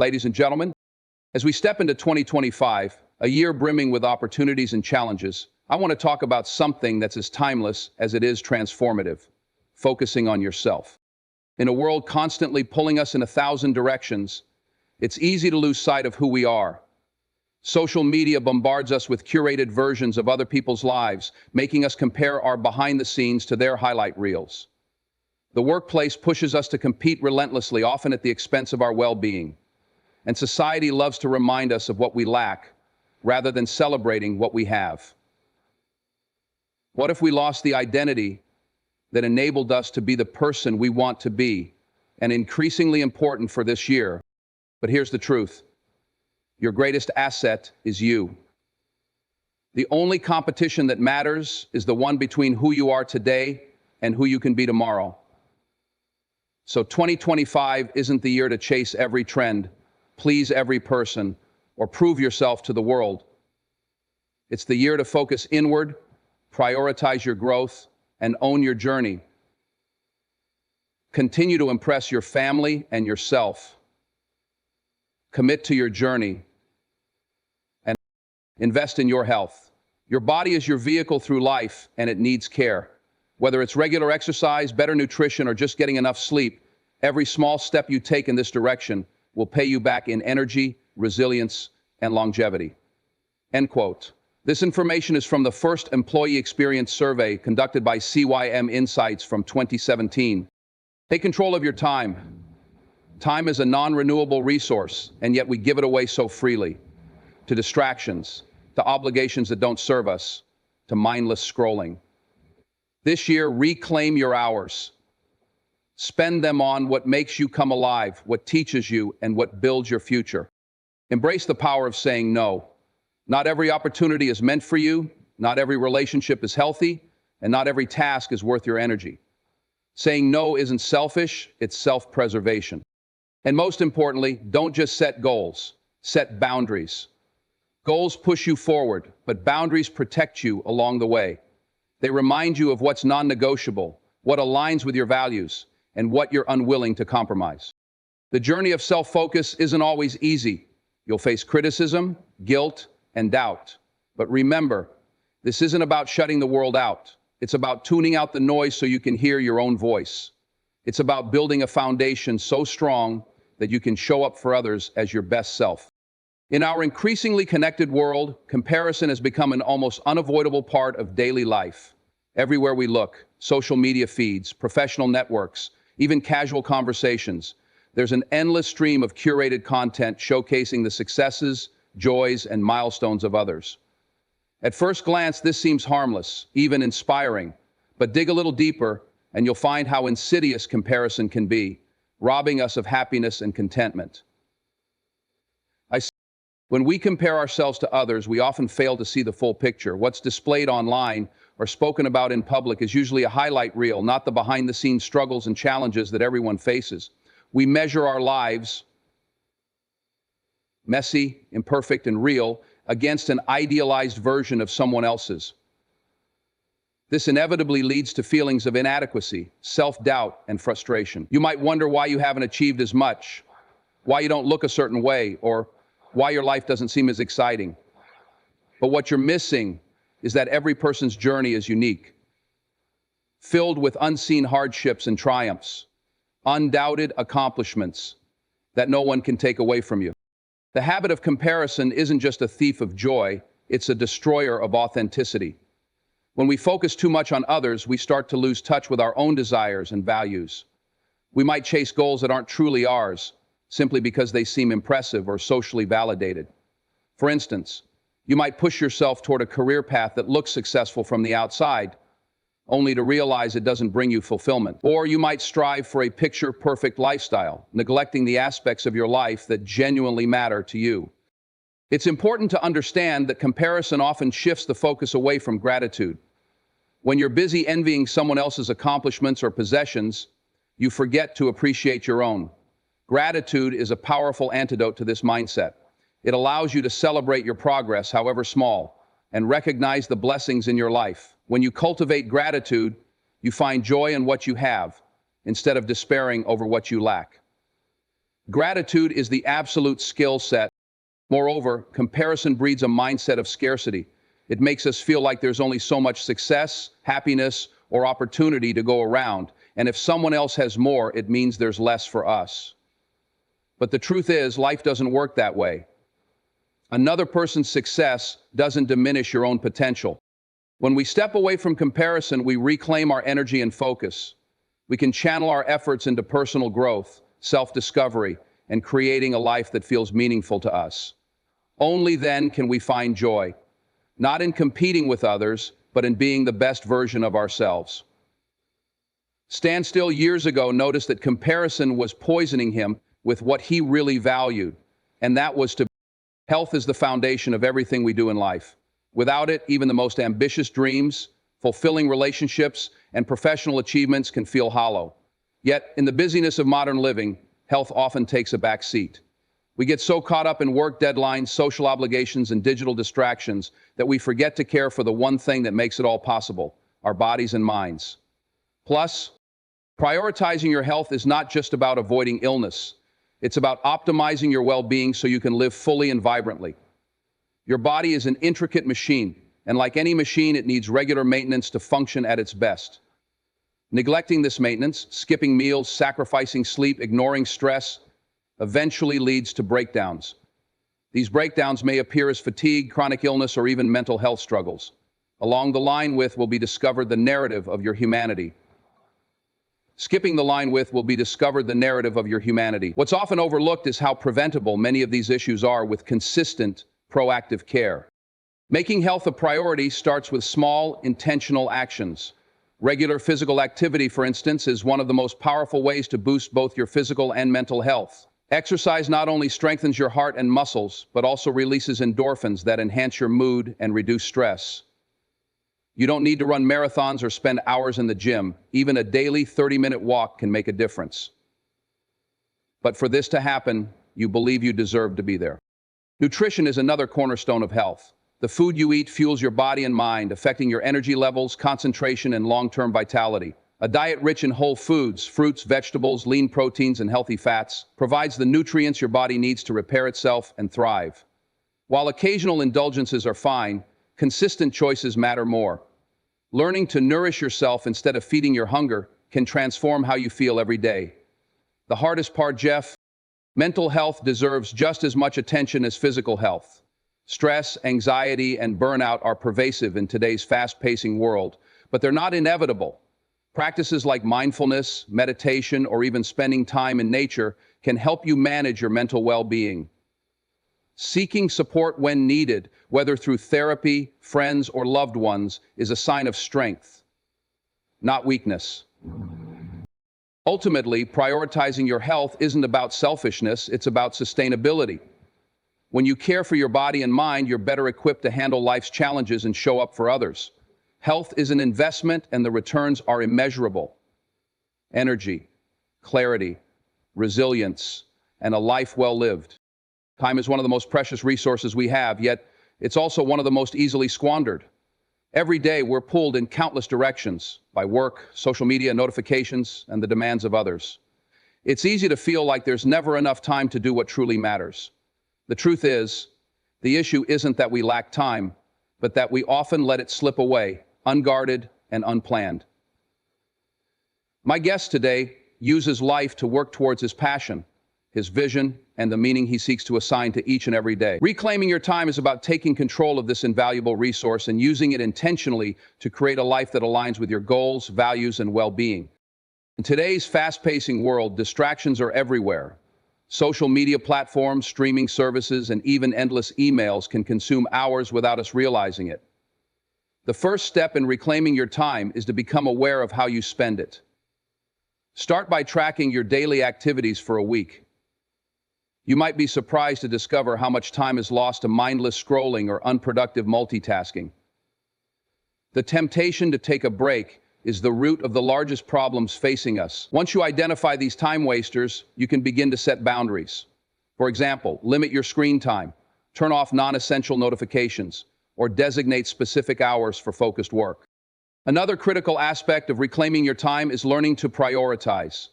Ladies and gentlemen, as we step into 2025, a year brimming with opportunities and challenges, I want to talk about something that's as timeless as it is transformative: focusing on yourself. In a world constantly pulling us in 1,000 directions, it's easy to lose sight of who we are. Social media bombards us with curated versions of other people's lives, making us compare our behind the scenes to their highlight reels. The workplace pushes us to compete relentlessly, often at the expense of our well-being. And society loves to remind us of what we lack, rather than celebrating what we have. What if we lost the identity that enabled us to be the person we want to be? And increasingly important for this year, but here's the truth: your greatest asset is you. The only competition that matters is the one between who you are today and who you can be tomorrow. So 2025 isn't the year to chase every trend, please every person, or prove yourself to the world. It's the year to focus inward, prioritize your growth, and own your journey. Continue to impress your family and yourself. Commit to your journey, and invest in your health. Your body is your vehicle through life, and it needs care. Whether it's regular exercise, better nutrition, or just getting enough sleep, every small step you take in this direction will pay you back in energy, resilience, and longevity. End quote. This information is from the first employee experience survey conducted by CYM Insights from 2017. Take control of your time. Time is a non-renewable resource, and yet we give it away so freely. To distractions, to obligations that don't serve us, to mindless scrolling. This year, reclaim your hours. Spend them on what makes you come alive, what teaches you, and what builds your future. Embrace the power of saying no. Not every opportunity is meant for you, not every relationship is healthy, and not every task is worth your energy. Saying no isn't selfish, it's self-preservation. And most importantly, don't just set goals, set boundaries. Goals push you forward, but boundaries protect you along the way. They remind you of what's non-negotiable, what aligns with your values, and what you're unwilling to compromise. The journey of self-focus isn't always easy. You'll face criticism, guilt, and doubt. But remember, this isn't about shutting the world out. It's about tuning out the noise so you can hear your own voice. It's about building a foundation so strong that you can show up for others as your best self. In our increasingly connected world, comparison has become an almost unavoidable part of daily life. Everywhere we look, social media feeds, professional networks, even casual conversations, there's an endless stream of curated content showcasing the successes, joys, and milestones of others. At first glance, this seems harmless, even inspiring, but dig a little deeper and you'll find how insidious comparison can be, robbing us of happiness and contentment. When we compare ourselves to others, we often fail to see the full picture. What's displayed online or spoken about in public is usually a highlight reel, not the behind-the-scenes struggles and challenges that everyone faces. We measure our lives, messy, imperfect, and real, against an idealized version of someone else's. This inevitably leads to feelings of inadequacy, self-doubt, and frustration. You might wonder why you haven't achieved as much, why you don't look a certain way, or why your life doesn't seem as exciting. But what you're missing is that every person's journey is unique, filled with unseen hardships and triumphs, undoubted accomplishments that no one can take away from you. The habit of comparison isn't just a thief of joy, it's a destroyer of authenticity. When we focus too much on others, we start to lose touch with our own desires and values. We might chase goals that aren't truly ours, simply because they seem impressive or socially validated. For instance, you might push yourself toward a career path that looks successful from the outside, only to realize it doesn't bring you fulfillment. Or you might strive for a picture-perfect lifestyle, neglecting the aspects of your life that genuinely matter to you. It's important to understand that comparison often shifts the focus away from gratitude. When you're busy envying someone else's accomplishments or possessions, you forget to appreciate your own. Gratitude is a powerful antidote to this mindset. It allows you to celebrate your progress, however small, and recognize the blessings in your life. When you cultivate gratitude, you find joy in what you have, instead of despairing over what you lack. Gratitude is the absolute skill set. Moreover, comparison breeds a mindset of scarcity. It makes us feel like there's only so much success, happiness, or opportunity to go around, and if someone else has more, it means there's less for us. But the truth is, life doesn't work that way. Another person's success doesn't diminish your own potential. When we step away from comparison, we reclaim our energy and focus. We can channel our efforts into personal growth, self-discovery, and creating a life that feels meaningful to us. Only then can we find joy, not in competing with others, but in being the best version of ourselves. Stand Still years ago noticed that comparison was poisoning him with what he really valued, and that was to health is the foundation of everything we do in life. Without it, even the most ambitious dreams, fulfilling relationships, and professional achievements can feel hollow. Yet, in the busyness of modern living, health often takes a back seat. We get so caught up in work deadlines, social obligations, and digital distractions that we forget to care for the one thing that makes it all possible, our bodies and minds. Plus, prioritizing your health is not just about avoiding illness. It's about optimizing your well-being so you can live fully and vibrantly. Your body is an intricate machine, and like any machine, it needs regular maintenance to function at its best. Neglecting this maintenance, skipping meals, sacrificing sleep, ignoring stress, eventually leads to breakdowns. These breakdowns may appear as fatigue, chronic illness, or even mental health struggles. Along the line with will be discovered the narrative of your humanity. Skipping the line with will be discovered the narrative of your humanity. What's often overlooked is how preventable many of these issues are with consistent, proactive care. Making health a priority starts with small, intentional actions. Regular physical activity, for instance, is one of the most powerful ways to boost both your physical and mental health. Exercise not only strengthens your heart and muscles, but also releases endorphins that enhance your mood and reduce stress. You don't need to run marathons or spend hours in the gym. Even a daily 30-minute walk can make a difference. But for this to happen, you believe you deserve to be there. Nutrition is another cornerstone of health. The food you eat fuels your body and mind, affecting your energy levels, concentration, and long-term vitality. A diet rich in whole foods, fruits, vegetables, lean proteins, and healthy fats provides the nutrients your body needs to repair itself and thrive. While occasional indulgences are fine, consistent choices matter more. Learning to nourish yourself instead of feeding your hunger can transform how you feel every day. The hardest part, Jeff? Mental health deserves just as much attention as physical health. Stress, anxiety, and burnout are pervasive in today's fast-pacing world, but they're not inevitable. Practices like mindfulness, meditation, or even spending time in nature can help you manage your mental well-being. Seeking support when needed, whether through therapy, friends, or loved ones, is a sign of strength, not weakness. Ultimately, prioritizing your health isn't about selfishness, it's about sustainability. When you care for your body and mind, you're better equipped to handle life's challenges and show up for others. Health is an investment, and the returns are immeasurable. Energy, clarity, resilience, and a life well lived. Time is one of the most precious resources we have, yet it's also one of the most easily squandered. Every day, we're pulled in countless directions by work, social media, notifications, and the demands of others. It's easy to feel like there's never enough time to do what truly matters. The truth is, the issue isn't that we lack time, but that we often let it slip away, unguarded and unplanned. My guest today uses life to work towards his passion, his vision, and the meaning he seeks to assign to each and every day. Reclaiming your time is about taking control of this invaluable resource and using it intentionally to create a life that aligns with your goals, values, and well-being. In today's fast-pacing world, distractions are everywhere. Social media platforms, streaming services, and even endless emails can consume hours without us realizing it. The first step in reclaiming your time is to become aware of how you spend it. Start by tracking your daily activities for a week. You might be surprised to discover how much time is lost to mindless scrolling or unproductive multitasking. The temptation to take a break is the root of the largest problems facing us. Once you identify these time wasters, you can begin to set boundaries. For example, limit your screen time, turn off non-essential notifications, or designate specific hours for focused work. Another critical aspect of reclaiming your time is learning to prioritize.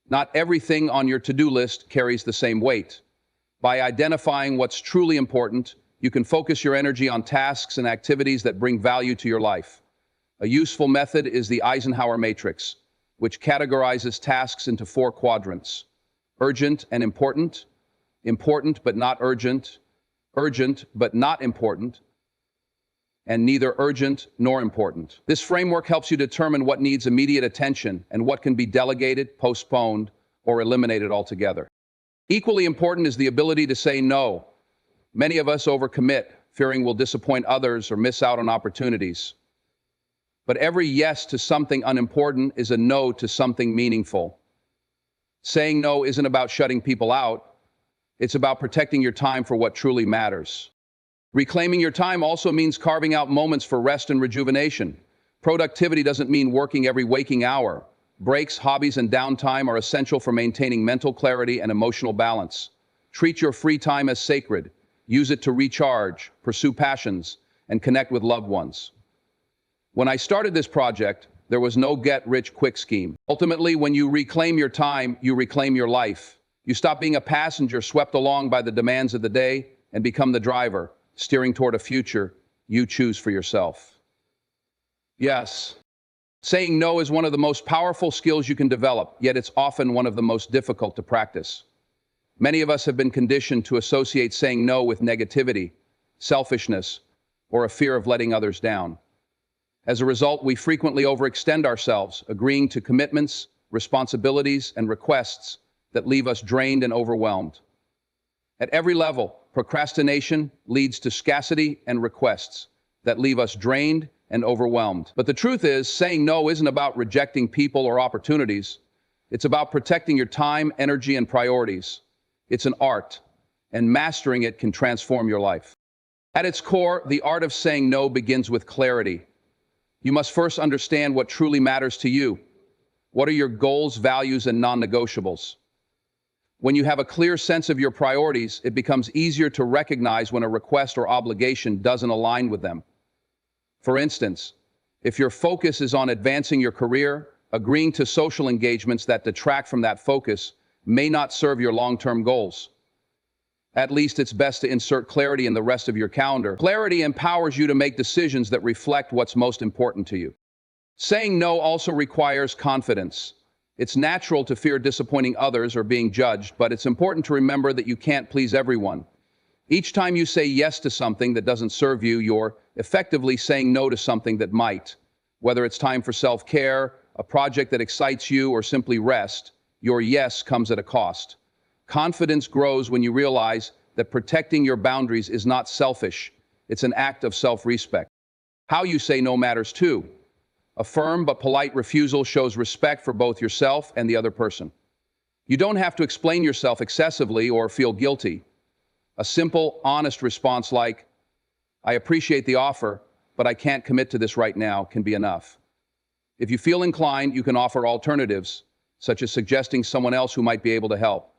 Not everything on your to-do list carries the same weight. By identifying what's truly important, you can focus your energy on tasks and activities that bring value to your life. A useful method is the Eisenhower matrix, which categorizes tasks into 4 quadrants: urgent and important, important but not urgent, urgent but not important, and neither urgent nor important. This framework helps you determine what needs immediate attention and what can be delegated, postponed, or eliminated altogether. Equally important is the ability to say no. Many of us overcommit, fearing we'll disappoint others or miss out on opportunities. But every yes to something unimportant is a no to something meaningful. Saying no isn't about shutting people out. It's about protecting your time for what truly matters. Reclaiming your time also means carving out moments for rest and rejuvenation. Productivity doesn't mean working every waking hour. Breaks, hobbies, and downtime are essential for maintaining mental clarity and emotional balance. Treat your free time as sacred. Use it to recharge, pursue passions, and connect with loved ones. When I started this project, there was no get-rich-quick scheme. Ultimately, when you reclaim your time, you reclaim your life. You stop being a passenger swept along by the demands of the day and become the driver, steering toward a future you choose for yourself. Yes, saying no is one of the most powerful skills you can develop, yet it's often one of the most difficult to practice. Many of us have been conditioned to associate saying no with negativity, selfishness, or a fear of letting others down. As a result, we frequently overextend ourselves, agreeing to commitments, responsibilities, and requests that leave us drained and overwhelmed. At every level, procrastination leads to scarcity and requests that leave us drained and overwhelmed. But the truth is, saying no isn't about rejecting people or opportunities. It's about protecting your time, energy, and priorities. It's an art, and mastering it can transform your life. At its core, the art of saying no begins with clarity. You must first understand what truly matters to you. What are your goals, values, and non-negotiables? When you have a clear sense of your priorities, it becomes easier to recognize when a request or obligation doesn't align with them. For instance, if your focus is on advancing your career, agreeing to social engagements that detract from that focus may not serve your long-term goals. At least it's best to insert clarity in the rest of your calendar. Clarity empowers you to make decisions that reflect what's most important to you. Saying no also requires confidence. It's natural to fear disappointing others or being judged, but it's important to remember that you can't please everyone. Each time you say yes to something that doesn't serve you, you're effectively saying no to something that might. Whether it's time for self-care, a project that excites you, or simply rest, your yes comes at a cost. Confidence grows when you realize that protecting your boundaries is not selfish. It's an act of self-respect. How you say no matters too. A firm but polite refusal shows respect for both yourself and the other person. You don't have to explain yourself excessively or feel guilty. A simple, honest response like, "I appreciate the offer, but I can't commit to this right now," can be enough. If you feel inclined, you can offer alternatives, such as suggesting someone else who might be able to help.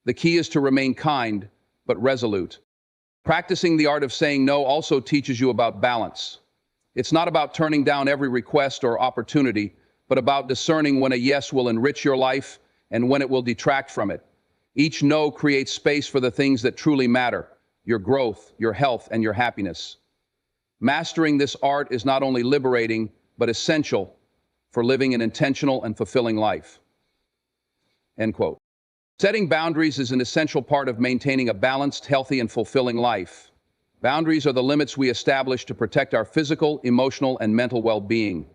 The key is to remain kind, but resolute. Practicing the art of saying no also teaches you about balance. It's not about turning down every request or opportunity, but about discerning when a yes will enrich your life and when it will detract from it. Each no creates space for the things that truly matter: your growth, your health, and your happiness. Mastering this art is not only liberating, but essential for living an intentional and fulfilling life. End quote. Setting boundaries is an essential part of maintaining a balanced, healthy, and fulfilling life. Boundaries are the limits we establish to protect our physical, emotional, and mental well-being.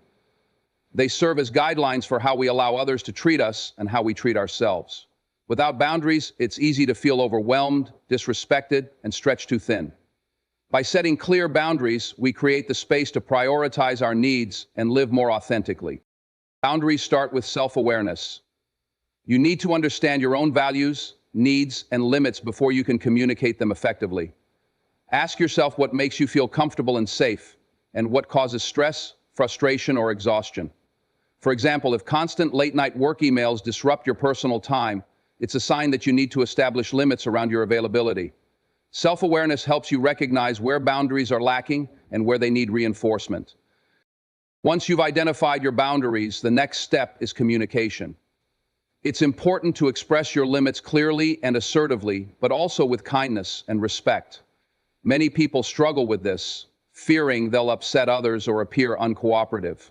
They serve as guidelines for how we allow others to treat us and how we treat ourselves. Without boundaries, it's easy to feel overwhelmed, disrespected, and stretched too thin. By setting clear boundaries, we create the space to prioritize our needs and live more authentically. Boundaries start with self-awareness. You need to understand your own values, needs, and limits before you can communicate them effectively. Ask yourself what makes you feel comfortable and safe, and what causes stress, frustration, or exhaustion. For example, if constant late-night work emails disrupt your personal time, it's a sign that you need to establish limits around your availability. Self-awareness helps you recognize where boundaries are lacking and where they need reinforcement. Once you've identified your boundaries, the next step is communication. It's important to express your limits clearly and assertively, but also with kindness and respect. Many people struggle with this, fearing they'll upset others or appear uncooperative.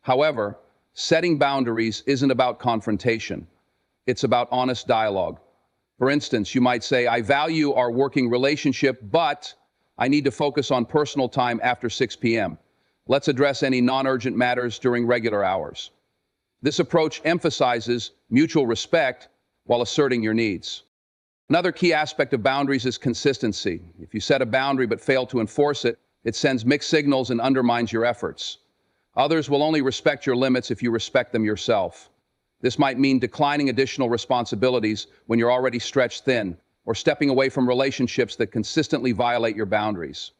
However, setting boundaries isn't about confrontation. It's about honest dialogue. For instance, you might say, I value our working relationship, but I need to focus on personal time after 6 p.m. Let's address any non-urgent matters during regular hours. This approach emphasizes mutual respect while asserting your needs. Another key aspect of boundaries is consistency. If you set a boundary but fail to enforce it, it sends mixed signals and undermines your efforts. Others will only respect your limits if you respect them yourself. This might mean declining additional responsibilities when you're already stretched thin, or stepping away from relationships that consistently violate your boundaries.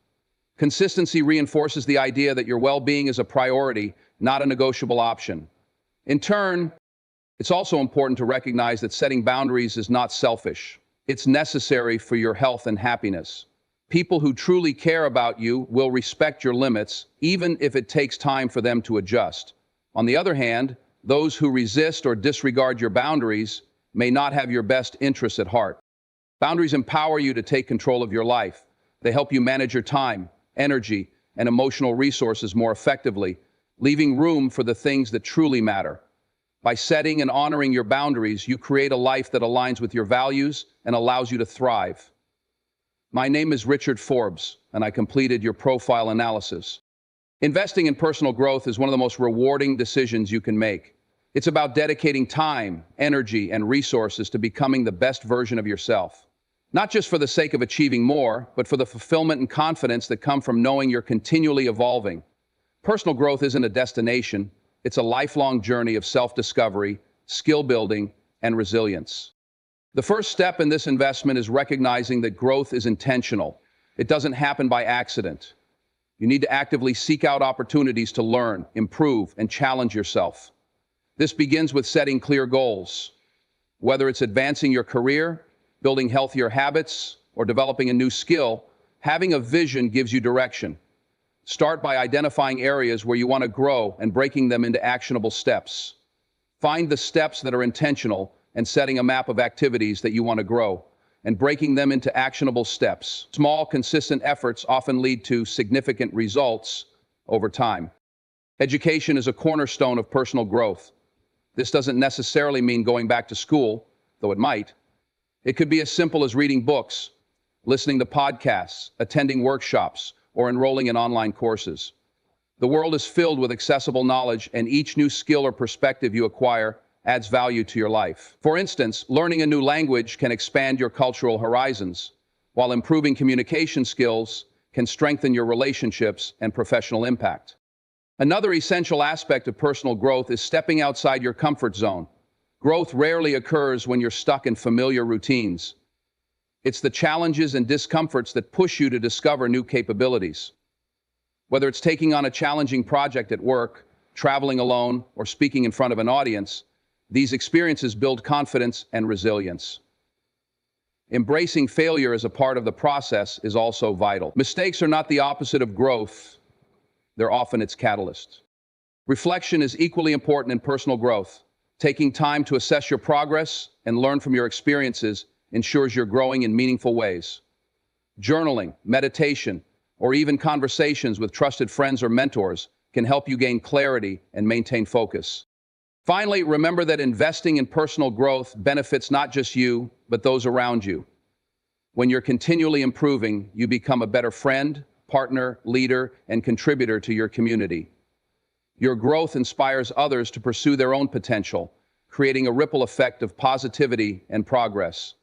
Consistency reinforces the idea that your well-being is a priority, not a negotiable option. In turn, it's also important to recognize that setting boundaries is not selfish. It's necessary for your health and happiness. People who truly care about you will respect your limits, even if it takes time for them to adjust. On the other hand, those who resist or disregard your boundaries may not have your best interests at heart. Boundaries empower you to take control of your life. They help you manage your time, energy, and emotional resources more effectively, leaving room for the things that truly matter. By setting and honoring your boundaries, you create a life that aligns with your values and allows you to thrive. My name is Richard Forbes, and I completed your profile analysis. Investing in personal growth is one of the most rewarding decisions you can make. It's about dedicating time, energy, and resources to becoming the best version of yourself. Not just for the sake of achieving more, but for the fulfillment and confidence that come from knowing you're continually evolving. Personal growth isn't a destination, it's a lifelong journey of self-discovery, skill building, and resilience. The first step in this investment is recognizing that growth is intentional. It doesn't happen by accident. You need to actively seek out opportunities to learn, improve, and challenge yourself. This begins with setting clear goals. Whether it's advancing your career, building healthier habits, or developing a new skill, having a vision gives you direction. Start by identifying areas where you want to grow and breaking them into actionable steps. Find the steps that are intentional and setting a map of activities that you want to grow and breaking them into actionable steps. Small, consistent efforts often lead to significant results over time. Education is a cornerstone of personal growth. This doesn't necessarily mean going back to school, though it might. It could be as simple as reading books, listening to podcasts, attending workshops, or enrolling in online courses. The world is filled with accessible knowledge, and each new skill or perspective you acquire adds value to your life. For instance, learning a new language can expand your cultural horizons, while improving communication skills can strengthen your relationships and professional impact. Another essential aspect of personal growth is stepping outside your comfort zone. Growth rarely occurs when you're stuck in familiar routines. It's the challenges and discomforts that push you to discover new capabilities. Whether it's taking on a challenging project at work, traveling alone, or speaking in front of an audience, these experiences build confidence and resilience. Embracing failure as a part of the process is also vital. Mistakes are not the opposite of growth. They're often its catalyst. Reflection is equally important in personal growth. Taking time to assess your progress and learn from your experiences ensures you're growing in meaningful ways. Journaling, meditation, or even conversations with trusted friends or mentors can help you gain clarity and maintain focus. Finally, remember that investing in personal growth benefits not just you, but those around you. When you're continually improving, you become a better friend, partner, leader, and contributor to your community. Your growth inspires others to pursue their own potential, creating a ripple effect of positivity and progress.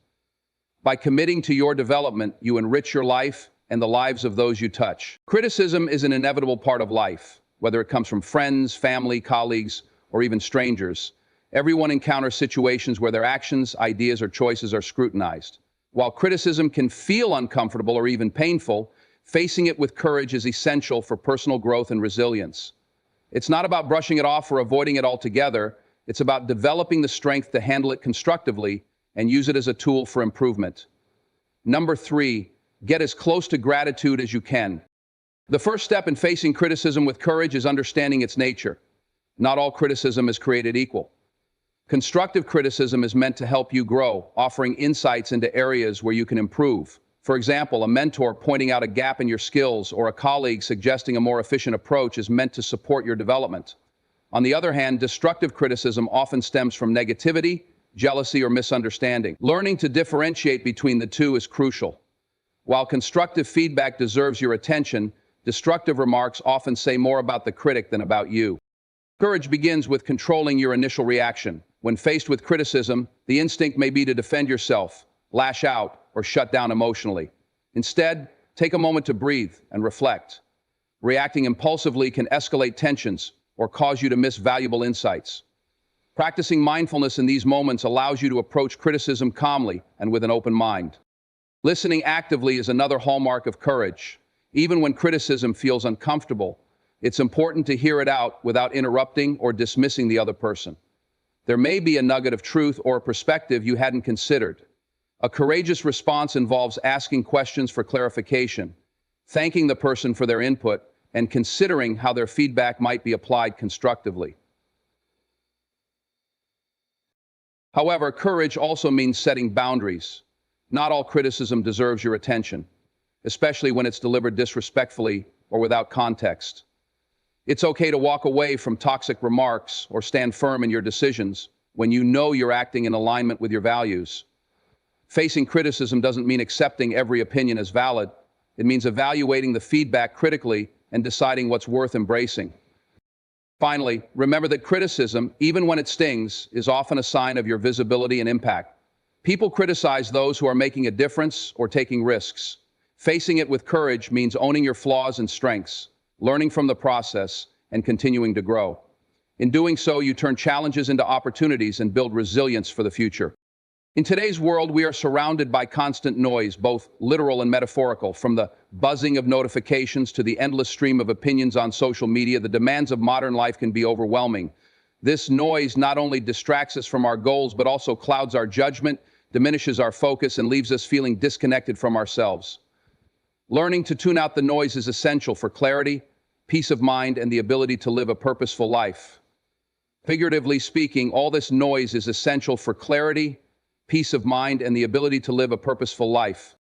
By committing to your development, you enrich your life and the lives of those you touch. Criticism is an inevitable part of life, whether it comes from friends, family, colleagues, or even strangers. Everyone encounters situations where their actions, ideas, or choices are scrutinized. While criticism can feel uncomfortable or even painful, facing it with courage is essential for personal growth and resilience. It's not about brushing it off or avoiding it altogether. It's about developing the strength to handle it constructively and use it as a tool for improvement. Number 3, get as close to gratitude as you can. The first step in facing criticism with courage is understanding its nature. Not all criticism is created equal. Constructive criticism is meant to help you grow, offering insights into areas where you can improve. For example, a mentor pointing out a gap in your skills or a colleague suggesting a more efficient approach is meant to support your development. On the other hand, destructive criticism often stems from negativity, jealousy, or misunderstanding. Learning to differentiate between the two is crucial. While constructive feedback deserves your attention, destructive remarks often say more about the critic than about you. Courage begins with controlling your initial reaction. When faced with criticism, the instinct may be to defend yourself, lash out, or shut down emotionally. Instead, take a moment to breathe and reflect. Reacting impulsively can escalate tensions or cause you to miss valuable insights. Practicing mindfulness in these moments allows you to approach criticism calmly and with an open mind. Listening actively is another hallmark of courage. Even when criticism feels uncomfortable, it's important to hear it out without interrupting or dismissing the other person. There may be a nugget of truth or a perspective you hadn't considered. A courageous response involves asking questions for clarification, thanking the person for their input, and considering how their feedback might be applied constructively. However, courage also means setting boundaries. Not all criticism deserves your attention, especially when it's delivered disrespectfully or without context. It's okay to walk away from toxic remarks or stand firm in your decisions when you know you're acting in alignment with your values. Facing criticism doesn't mean accepting every opinion as valid. It means evaluating the feedback critically and deciding what's worth embracing. Finally, remember that criticism, even when it stings, is often a sign of your visibility and impact. People criticize those who are making a difference or taking risks. Facing it with courage means owning your flaws and strengths, learning from the process, and continuing to grow. In doing so, you turn challenges into opportunities and build resilience for the future. In today's world, we are surrounded by constant noise, both literal and metaphorical. From the buzzing of notifications to the endless stream of opinions on social media, the demands of modern life can be overwhelming. This noise not only distracts us from our goals, but also clouds our judgment, diminishes our focus, and leaves us feeling disconnected from ourselves. Learning to tune out the noise is essential for clarity, peace of mind, and the ability to live a purposeful life. Figuratively speaking, all this noise is essential for clarity, peace of mind, and the ability to live a purposeful life.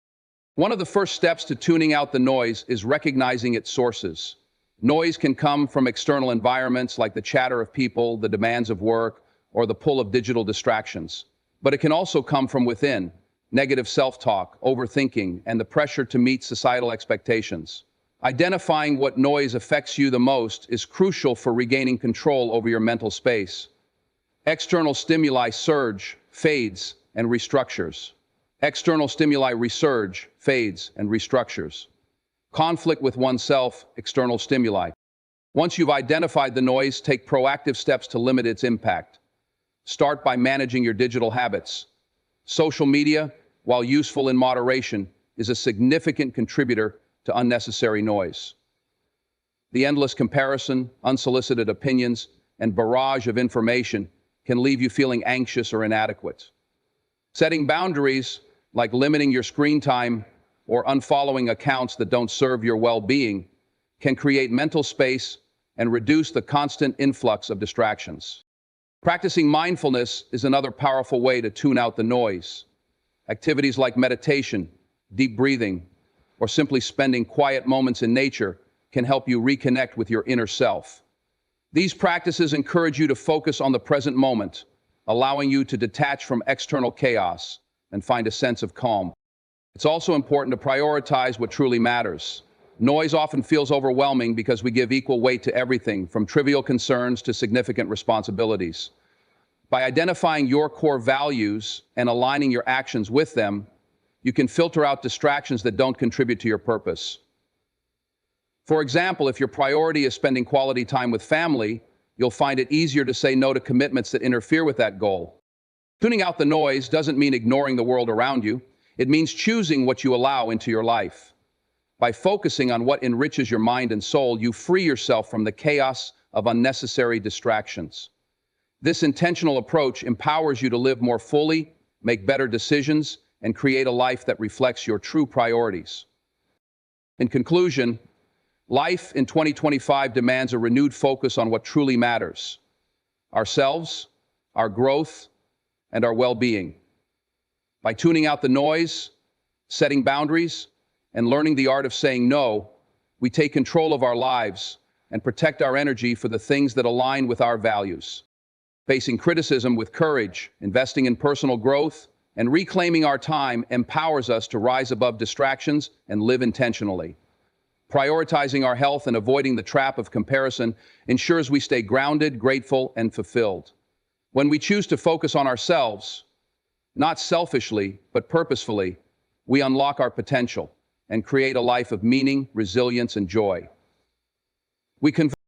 One of the first steps to tuning out the noise is recognizing its sources. Noise can come from external environments like the chatter of people, the demands of work, or the pull of digital distractions. But it can also come from within: negative self-talk, overthinking, and the pressure to meet societal expectations. Identifying what noise affects you the most is crucial for regaining control over your mental space. External stimuli surge, fades, and restructures. External stimuli resurge, fades, and restructures. Conflict with oneself, external stimuli. Once you've identified the noise, take proactive steps to limit its impact. Start by managing your digital habits. Social media, while useful in moderation, is a significant contributor to unnecessary noise. The endless comparison, unsolicited opinions, and barrage of information can leave you feeling anxious or inadequate. Setting boundaries, like limiting your screen time or unfollowing accounts that don't serve your well-being, can create mental space and reduce the constant influx of distractions. Practicing mindfulness is another powerful way to tune out the noise. Activities like meditation, deep breathing, or simply spending quiet moments in nature can help you reconnect with your inner self. These practices encourage you to focus on the present moment, allowing you to detach from external chaos and find a sense of calm. It's also important to prioritize what truly matters. Noise often feels overwhelming because we give equal weight to everything, from trivial concerns to significant responsibilities. By identifying your core values and aligning your actions with them, you can filter out distractions that don't contribute to your purpose. For example, if your priority is spending quality time with family, you'll find it easier to say no to commitments that interfere with that goal. Tuning out the noise doesn't mean ignoring the world around you. It means choosing what you allow into your life. By focusing on what enriches your mind and soul, you free yourself from the chaos of unnecessary distractions. This intentional approach empowers you to live more fully, make better decisions, and create a life that reflects your true priorities. In conclusion, life in 2025 demands a renewed focus on what truly matters: ourselves, our growth, and our well-being. By tuning out the noise, setting boundaries, and learning the art of saying no, we take control of our lives and protect our energy for the things that align with our values. Facing criticism with courage, investing in personal growth, and reclaiming our time empowers us to rise above distractions and live intentionally. Prioritizing our health and avoiding the trap of comparison ensures we stay grounded, grateful, and fulfilled. When we choose to focus on ourselves, not selfishly, but purposefully, we unlock our potential and create a life of meaning, resilience, and joy. We can